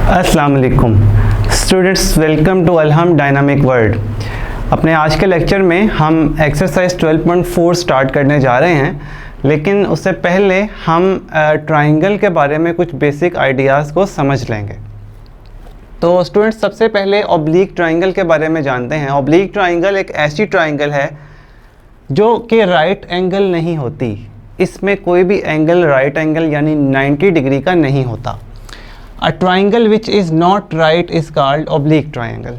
अस्सलाम वालेकुम students, welcome to Alham dynamic world. अपने आज के लेक्चर में हम एक्सरसाइज 12.4 स्टार्ट करने जा रहे हैं, लेकिन उससे पहले हम ट्राइंगल के बारे में कुछ बेसिक आइडियाज़ को समझ लेंगे। तो स्टूडेंट्स, सबसे पहले ऑब्लिक ट्राइंगल के बारे में जानते हैं। ऑब्लिक ट्राइंगल एक ऐसी ट्राइंगल है जो कि राइट एंगल नहीं होती। इसमें कोई भी एंगल राइट एंगल यानी 90 डिग्री का नहीं होता। A triangle which is not right is called oblique triangle.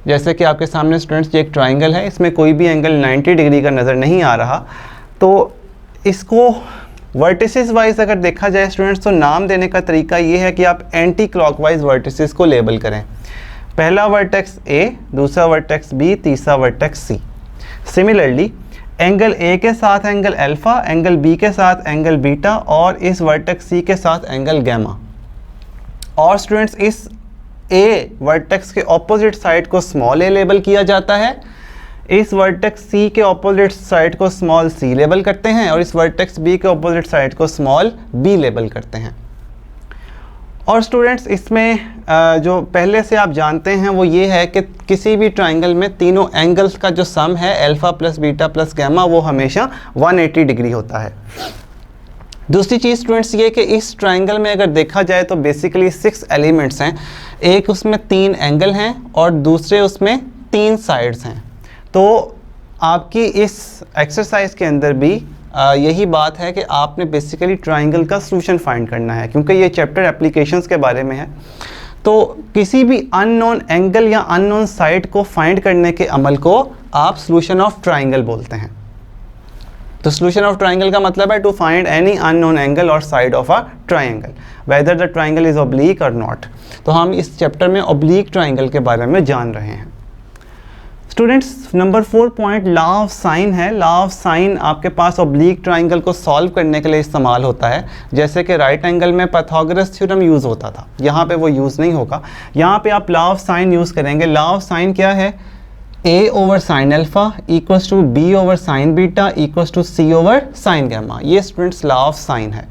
जैसे कि आपके सामने स्टूडेंट्स ये एक ट्राइंगल है, इसमें कोई भी एंगल 90 डिग्री का नज़र नहीं आ रहा, तो इसको वर्टिसेस वाइज अगर देखा जाए स्टूडेंट्स, तो नाम देने का तरीका ये है कि आप एंटी क्लॉकवाइज वर्टिसेस को लेबल करें। पहला वर्टेक्स ए, दूसरा वर्टेक्स बी, तीसरा vertex C. Similarly angle A के साथ एंगल अल्फ़ा, एंगल बी के साथ एंगल बीटा और इस वर्टेक्स सी के साथ एंगल गैमा। और स्टूडेंट्स, इस ए वर्टेक्स के ऑपोजिट साइड को स्मॉल ए लेबल किया जाता है, इस वर्टेक्स सी के ऑपोजिट साइड को स्मॉल सी लेबल करते हैं और इस वर्टेक्स बी के ऑपोजिट साइड को स्मॉल बी लेबल करते हैं। और स्टूडेंट्स, इसमें जो पहले से आप जानते हैं वो ये है कि किसी भी ट्राइंगल में तीनों एंगल्स का जो सम है alpha plus beta plus gamma वो हमेशा 180 डिग्री होता है। दूसरी चीज़ स्टूडेंट्स ये कि इस ट्राइंगल में अगर देखा जाए तो बेसिकली 6 एलिमेंट्स हैं। एक उसमें 3 एंगल हैं और दूसरे उसमें 3 साइड्स हैं। तो आपकी इस एक्सरसाइज के अंदर भी यही बात है कि आपने बेसिकली ट्राइंगल का सॉल्यूशन फाइंड करना है, क्योंकि ये चैप्टर एप्लीकेशंस के बारे में है। तो किसी भी अननोन एंगल या अननोन साइड को फाइंड करने के अमल को आप सॉल्यूशन ऑफ ट्राइंगल बोलते हैं। तो सॉल्यूशन ऑफ ट्राइंगल का मतलब है to find any unknown angle or side of a triangle whether the triangle is oblique or not. तो हम इस चैप्टर में ऑब्लिक ट्राइंगल के बारे में जान रहे हैं। Students, number 4 point law of sine है। लॉ ऑफ साइन आपके पास ऑब्लिक ट्राइंगल को सॉल्व करने के लिए इस्तेमाल होता है। जैसे कि राइट एंगल में पाइथागोरस थ्योरम यूज़ होता था, यहाँ पे वो यूज़ नहीं होगा। यहाँ पे आप लॉ ऑफ साइन यूज़ करेंगे। लॉ ऑफ साइन क्या है? a over sine alpha equals to b over sine beta equals to c over sine gamma. ये स्टूडेंट्स लॉ ऑफ साइन है।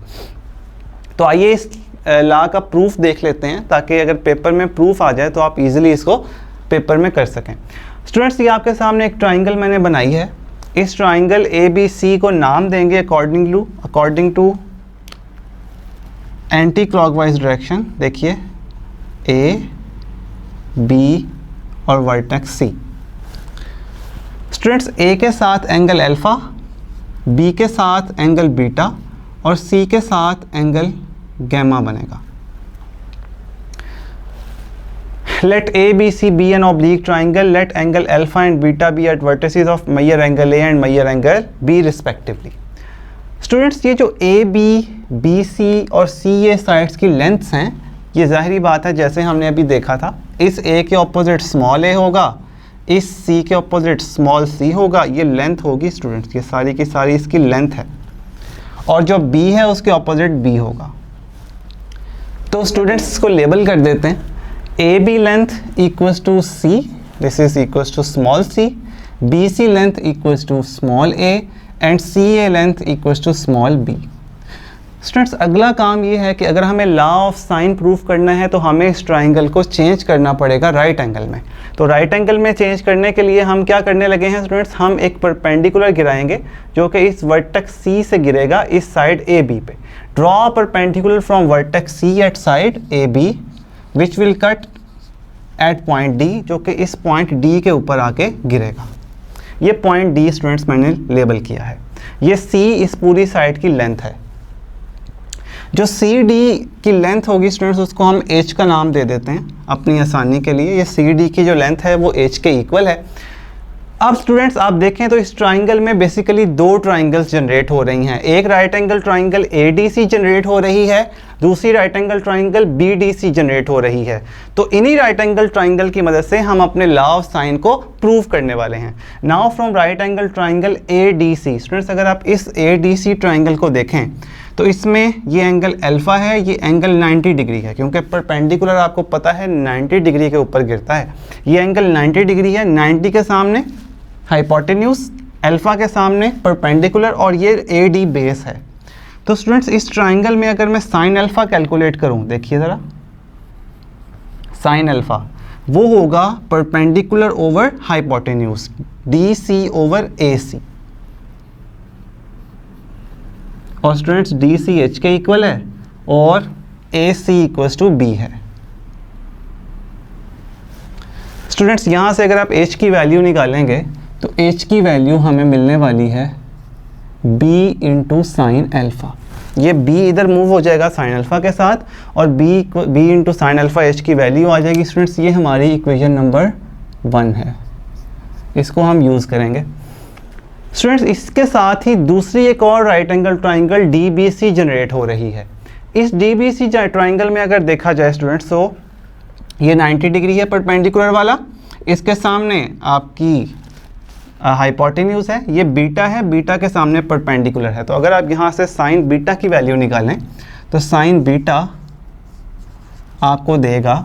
तो आइए इस लॉ का प्रूफ देख लेते हैं, ताकि अगर पेपर में प्रूफ आ जाए तो आप इजीली इसको पेपर में कर सकें। स्टूडेंट्स, ये आपके सामने एक ट्राइंगल मैंने बनाई है। इस ट्राइंगल ए बी सी को नाम देंगे according to anti clockwise direction. देखिए ए बी और वर्टेक्स सी। स्टूडेंट्स, ए के साथ एंगल अल्फ़ा, बी के साथ एंगल बीटा और सी के साथ एंगल गैमा बनेगा। Let A, B, C be an oblique triangle. Let angle alpha and beta be at vertices of measure angle A and measure angle B respectively. Students, ये जो A, B, B, C और C ये sides की lengths हैं, ये ज़ाहिरी बात है जैसे हमने अभी देखा था, इस A के ऑपोजिट स्मॉल a होगा, इस C के ऑपोजिट स्मॉल c होगा। ये लेंथ होगी स्टूडेंट्स, ये सारी की सारी इसकी लेंथ है। और जो B है उसके ऑपोजिट B होगा। तो स्टूडेंट्स इसको लेबल कर देते हैं। AB length equals to C, this is equals to small c, BC length equals to small a and CA length equals to small b. Students, अगला काम ये है कि अगर हमें लॉ ऑफ साइन प्रूफ करना है तो हमें इस ट्राइंगल को चेंज करना पड़ेगा राइट एंगल में। तो राइट एंगल में चेंज करने के लिए हम क्या करने लगे हैं स्टूडेंट्स, हम एक परपेंडिकुलर गिराएंगे जो कि इस वर्टेक्स C से गिरेगा इस साइड AB पे। Draw perpendicular from vertex C at side AB which will cut at point D, जो कि इस पॉइंट D के ऊपर आके गिरेगा। ये पॉइंट D स्टूडेंट्स मैंने लेबल किया है। ये C इस पूरी साइड की लेंथ है। जो CD की लेंथ होगी स्टूडेंट्स, उसको हम H का नाम दे देते हैं अपनी आसानी के लिए। ये CD की जो लेंथ है वो H के इक्वल है। अब स्टूडेंट्स आप देखें तो इस ट्राइंगल में बेसिकली 2 ट्राइंगल्स जनरेट हो रही हैं। एक right angle triangle ADC generate हो रही है, दूसरी right angle triangle BDC generate हो रही है। तो इन्हीं राइट एंगल ट्राइंगल की मदद से हम अपने लॉ ऑफ साइन को प्रूव करने वाले हैं। Now from right angle triangle ADC, students अगर आप इस ADC ट्राइंगल को देखें तो इसमें ये एंगल अल्फ़ा है, ये एंगल 90 डिग्री है, क्योंकि परपेंडिकुलर आपको पता है 90 डिग्री के ऊपर गिरता है। ये एंगल 90 डिग्री है, 90 के सामने हाइपोटेन्यूज अल्फ़ा के सामने परपेंडिकुलर और ये ए डी बेस है। तो स्टूडेंट्स इस ट्राइंगल में अगर मैं साइन अल्फ़ा कैलकुलेट करूं, देखिए ज़रा, साइन अल्फ़ा वो होगा perpendicular over hypotenuse D C over A C, और स्टूडेंट्स डी सी एच के इक्वल है और A C equals to B है। स्टूडेंट्स यहाँ से अगर आप h की वैल्यू निकालेंगे तो h की वैल्यू हमें मिलने वाली है b इंटू साइन अल्फ़ा। ये b इधर मूव हो जाएगा साइन अल्फ़ा के साथ और b into sine alpha h की वैल्यू आ जाएगी। स्टूडेंट्स ये हमारी इक्वेशन नंबर 1 है, इसको हम यूज़ करेंगे। स्टूडेंट्स इसके साथ ही दूसरी एक और right angle triangle DBC generate हो रही है। इस DBC ट्राइंगल में अगर देखा जाए स्टूडेंट्स तो ये 90 डिग्री है परपेंडिकुलर वाला, इसके सामने आपकी हाइपोटेन्यूज है, ये बीटा है, बीटा के सामने परपेंडिकुलर है। तो अगर आप यहाँ से साइन बीटा की वैल्यू निकालें तो साइन बीटा आपको देगा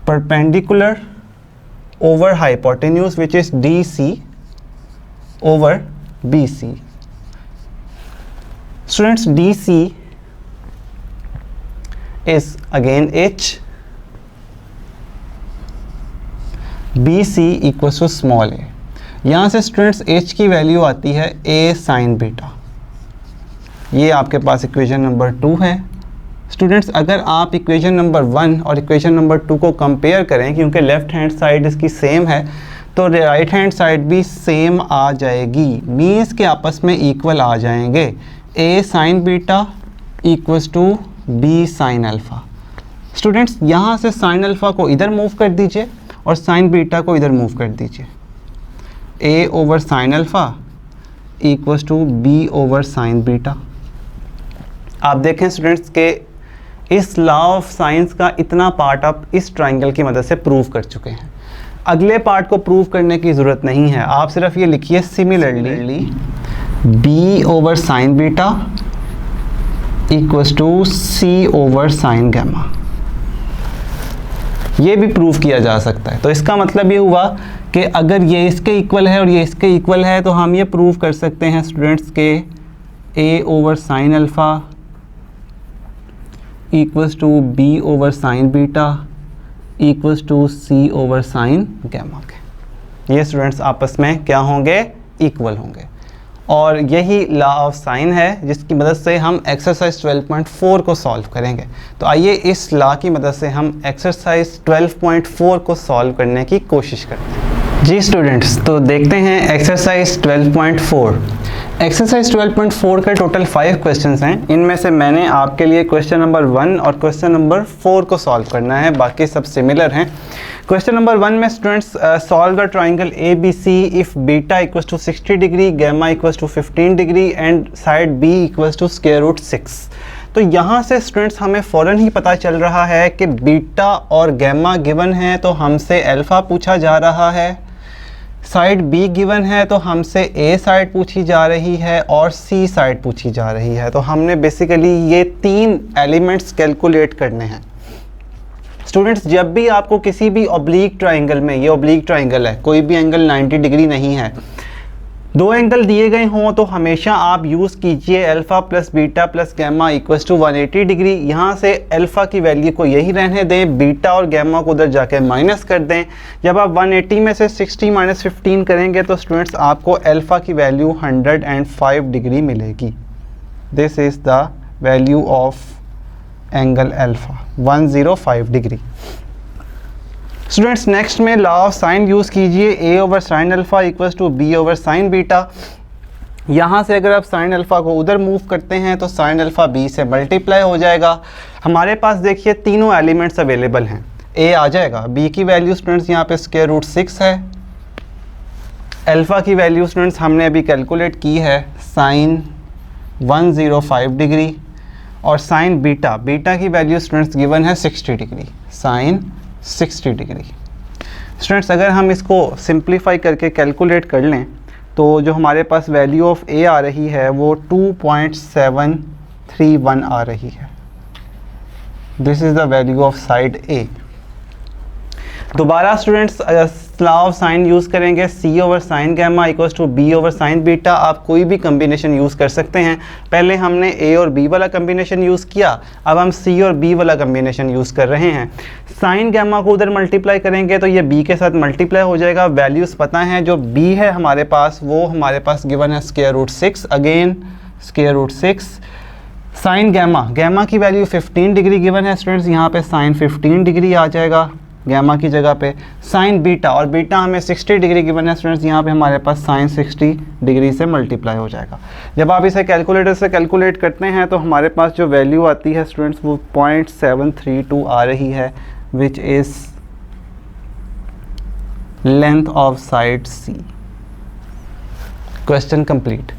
perpendicular over hypotenuse which is DC over BC। Students DC is again H, BC equals to small a। यहाँ से स्टूडेंट्स H की वैल्यू आती है A साइन बीटा, ये आपके पास इक्वेशन नंबर 2 है। स्टूडेंट्स अगर आप इक्वेशन नंबर 1 और इक्वेशन नंबर 2 को कंपेयर करें, क्योंकि लेफ्ट हैंड साइड इसकी सेम है तो राइट हैंड साइड भी सेम आ जाएगी, मीन्स के आपस में इक्वल आ जाएंगे। A sine beta equals to B sine alpha. Students यहाँ से साइन अल्फ़ा को इधर मूव कर दीजिए और साइन बीटा को इधर मूव कर दीजिए। A over sine alpha equals to B over sine beta. आप देखें स्टूडेंट्स के इस लॉ ऑफ साइंस का इतना पार्ट आप इस ट्राइंगल की मदद से प्रूव कर चुके हैं। अगले पार्ट को प्रूव करने की ज़रूरत नहीं है, आप सिर्फ ये लिखिए similarly B over sine beta equals to C over sine gamma. ये भी प्रूव किया जा सकता है। तो इसका मतलब ये हुआ कि अगर ये इसके इक्वल है और ये इसके इक्वल है तो हम ये प्रूव कर सकते हैं स्टूडेंट्स के A over sine alpha equals to B over sine beta equals to C over sine gamma के। ये स्टूडेंट्स आपस में क्या होंगे, इक्वल होंगे। और यही लॉ ऑफ साइन है जिसकी मदद से हम एक्सरसाइज 12.4 को सॉल्व करेंगे। तो आइए इस लॉ की मदद से हम एक्सरसाइज 12.4 को सॉल्व करने की कोशिश करते हैं। जी स्टूडेंट्स, तो देखते हैं एक्सरसाइज 12.4। एक्सरसाइज 12.4 का टोटल 5 क्वेश्चंस हैं। इनमें से मैंने आपके लिए क्वेश्चन नंबर 1 और क्वेश्चन नंबर 4 को सॉल्व करना है, बाकी सब सिमिलर हैं। क्वेश्चन नंबर 1 में students solve the triangle ABC if beta equals to 60 degree, gamma equals to 15 degree and side B equals to square root 6। तो यहाँ से स्टूडेंट्स हमें फ़ौरन ही पता चल रहा है कि बीटा और गैमा गिवन है तो हमसे अल्फ़ा पूछा जा रहा है, साइड B गिवन है तो हमसे A साइड पूछी जा रही है और C साइड पूछी जा रही है। तो हमने बेसिकली ये 3 एलिमेंट्स कैलकुलेट करने हैं। स्टूडेंट्स जब भी आपको किसी भी ऑब्लिक ट्राइंगल में, ये ऑब्लिक ट्राइंगल है, कोई भी एंगल 90 डिग्री नहीं है, 2 एंगल दिए गए हों तो हमेशा आप यूज़ कीजिए alpha plus beta plus gamma equals to 180 degree. यहाँ से अल्फ़ा की वैल्यू को यही रहने दें, बीटा और गैमा को उधर जाके माइनस कर दें। जब आप 180 में से 60 माइनस 15 करेंगे तो स्टूडेंट्स आपको अल्फ़ा की वैल्यू 105 डिग्री मिलेगी। This is the value of angle alpha 105 degree. Students next में लॉ ऑफ साइन यूज़ कीजिए, A over sine alpha equals to B over sine beta. यहाँ से अगर आप साइन अल्फ़ा को उधर मूव करते हैं तो साइन अल्फ़ा B से मल्टीप्लाई हो जाएगा। हमारे पास देखिए तीनों एलिमेंट्स अवेलेबल हैं, A आ जाएगा, B की वैल्यू स्टूडेंट्स यहाँ पे स्क्वायर रूट 6 है, अल्फ़ा की वैल्यू स्टूडेंट्स हमने अभी कैलकुलेट की है साइन 105 डिग्री, और साइन बीटा, बीटा की वैल्यू स्टूडेंट्स गिवन है 60 डिग्री, साइन 60 डिग्री। स्टूडेंट्स अगर हम इसको सिंप्लीफाई करके कैलकुलेट कर लें तो जो हमारे पास वैल्यू ऑफ A आ रही है वो 2.731 आ रही है। This is the value of side A। दोबारा students law of sine use करेंगे, C over sine gamma equals to B over sine beta. आप कोई भी कम्बिनेशन यूज़ कर सकते हैं। पहले हमने ए और बी वाला कम्बिनेशन यूज़ किया, अब हम सी और बी वाला कम्बिनेशन यूज़ कर रहे हैं। साइन गैमा को उधर मल्टीप्लाई करेंगे तो ये बी के साथ मल्टीप्लाई हो जाएगा। वैल्यूज़ पता हैं, जो बी है हमारे पास वो हमारे पास गिवन है square root 6, again square root 6। Sine gamma, gamma की वैल्यू 15 डिग्री गिवन है स्टूडेंट्स, यहाँ पे साइन 15 डिग्री आ जाएगा गैमा की जगह पे। साइन बीटा, और बीटा हमें 60 डिग्री गिवन है स्टूडेंट्स, यहाँ पे हमारे पास साइन 60 डिग्री से मल्टीप्लाई हो जाएगा। जब आप इसे कैलकुलेटर से कैलकुलेट करते हैं तो हमारे पास जो वैल्यू आती है स्टूडेंट्स वो 0.732 आ रही है, which is length of side C. Question complete.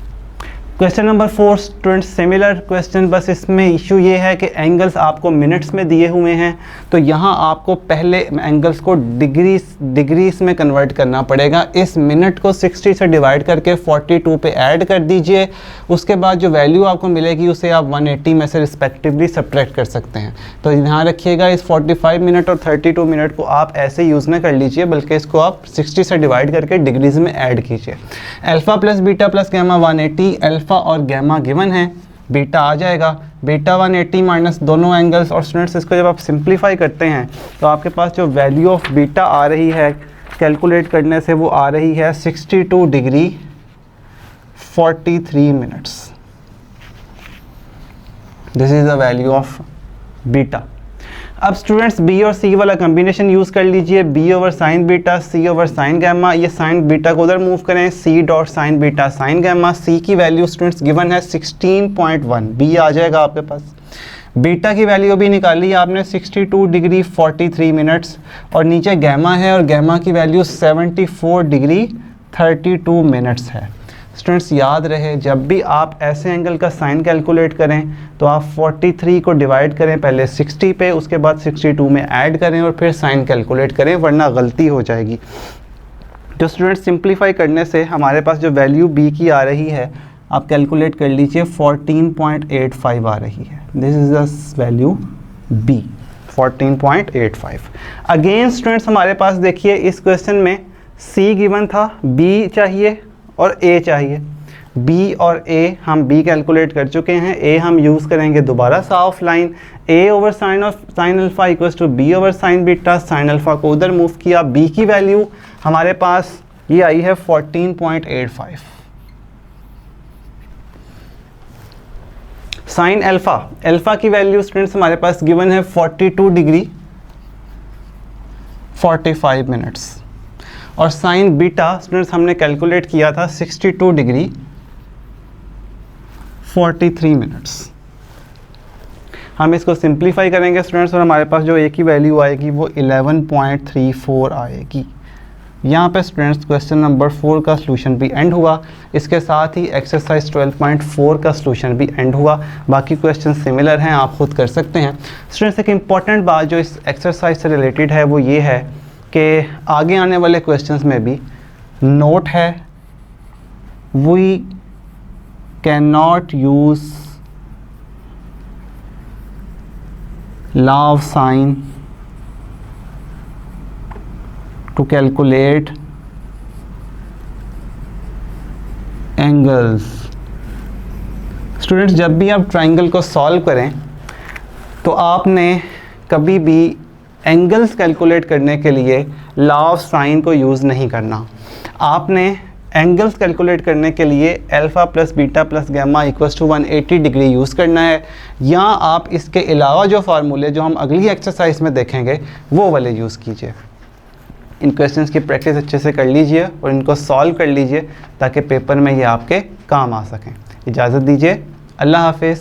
Question number 4 students similar question, बस इसमें इशू ये है कि एंगल्स आपको मिनट्स में दिए हुए हैं, तो यहाँ आपको पहले एंगल्स को डिग्रीज में कन्वर्ट करना पड़ेगा। इस मिनट को 60 से डिवाइड करके 42 पे ऐड कर दीजिए, उसके बाद जो वैल्यू आपको मिलेगी उसे आप 180 में से रिस्पेक्टिवली सब्ट्रैक्ट कर सकते हैं। तो ध्यान रखिएगा, इस 45 मिनट और 32 मिनट को आप ऐसे यूज़ ना कर लीजिए, बल्कि इसको आप 60 से डिवाइड करके डिग्रीज में ऐड कीजिए। Alpha plus beta plus gamma 180, alpha और गैमा गिवन है, बीटा आ जाएगा, बीटा 180 माइनस दोनों एंगल्स। और स्टूडेंट्स इसको जब आप सिंप्लीफाई करते हैं तो आपके पास जो वैल्यू ऑफ बीटा आ रही है कैलकुलेट करने से वो आ रही है 62 degree 43 minutes. This is the value of beta. अब स्टूडेंट्स बी और सी वाला कम्बिनेशन यूज़ कर लीजिए, B over sine beta C over sine gamma. ये साइन बीटा को उधर मूव करें, C dot sine beta sine gamma. C की वैल्यू स्टूडेंट्स गिवन है 16.1, बी आ जाएगा आपके पास। बीटा की वैल्यू भी निकाली आपने 62 डिग्री 43 मिनट्स, और नीचे गैमा है और गैमा की वैल्यू 74 डिग्री 32 मिनट्स है। स्टूडेंट्स याद रहे, जब भी आप ऐसे एंगल का साइन कैलकुलेट करें तो आप 43 को डिवाइड करें पहले 60 पे, उसके बाद 62 में ऐड करें और फिर साइन कैलकुलेट करें, वरना गलती हो जाएगी। तो स्टूडेंट्स सिंप्लीफाई करने से हमारे पास जो वैल्यू बी की आ रही है आप कैलकुलेट कर लीजिए, 14.85 आ रही है। This is the value B, 14.85। Again students हमारे पास देखिए इस क्वेश्चन में सी गिवन था, बी चाहिए और ए चाहिए। बी और ए हम बी कैलकुलेट कर चुके हैं, ए हम यूज़ करेंगे दोबारा सा ऑफ लाइन। A over sine of sine alpha equals to B over sine beta, sine alpha को उधर मूव किया, बी की वैल्यू हमारे पास ये आई है 14.85। साइन अल्फ़ा, अल्फ़ा की वैल्यू स्टूडेंट्स हमारे पास गिवन है 42 डिग्री 45 मिनट्स, और साइन बीटा स्टूडेंट्स हमने कैलकुलेट किया था 62 डिग्री 43 मिनट्स। हम इसको सिंप्लीफाई करेंगे स्टूडेंट्स और हमारे पास जो ए की वैल्यू आएगी वो 11.34 आएगी। यहाँ पे स्टूडेंट्स क्वेश्चन नंबर 4 का सलूशन भी एंड हुआ, इसके साथ ही एक्सरसाइज 12.4 का सलूशन भी एंड हुआ। बाकी क्वेश्चन सिमिलर हैं, आप खुद कर सकते हैं। स्टूडेंट्स एक इम्पॉर्टेंट बात जो इस एक्सरसाइज से रिलेटेड है वो ये है कि आगे आने वाले क्वेश्चंस में भी नोट है, we can not use law of sine to calculate angles. Students जब भी आप ट्राइंगल को सॉल्व करें तो आपने कभी भी एंगल्स कैलकुलेट करने के लिए लॉ ऑफ साइन को यूज़ नहीं करना। आपने एंगल्स कैलकुलेट करने के लिए alpha plus beta plus gamma equals to 180 degree use करना है, या आप इसके अलावा जो फार्मूले जो हम अगली एक्सरसाइज में देखेंगे वो वाले यूज़ कीजिए। इन क्वेश्चंस की प्रैक्टिस अच्छे से कर लीजिए और इनको सॉल्व कर लीजिए ताकि पेपर में ये आपके काम आ सकें। इजाज़त दीजिए, अल्लाह हाफिज़।